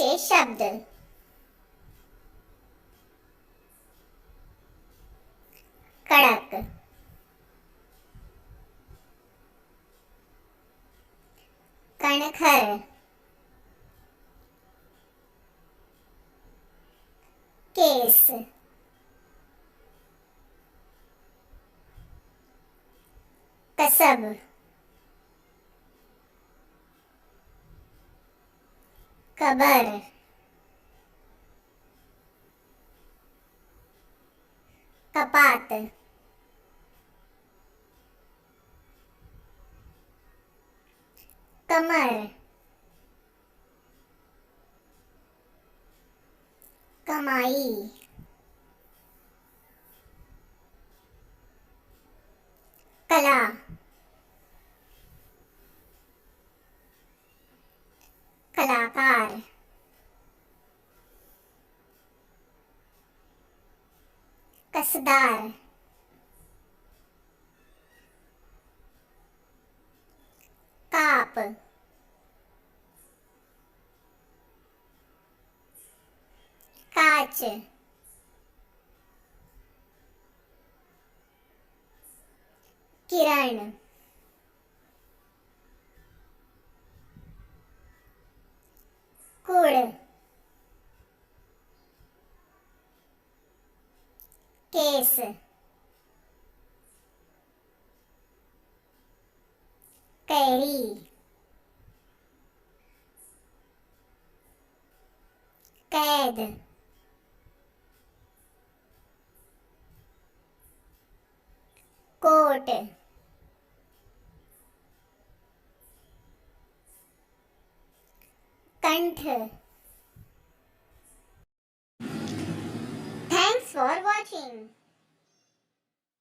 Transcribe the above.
वच्चे शब्द कड़क, कणखर, केस, कसब, कबर, कपात, कमर, कमाई, कला, कलाकार, कसदार, काप, काच, किरण, कुड़, केस, कैरी, कैद, कोट। कंठ। Thanks for watching.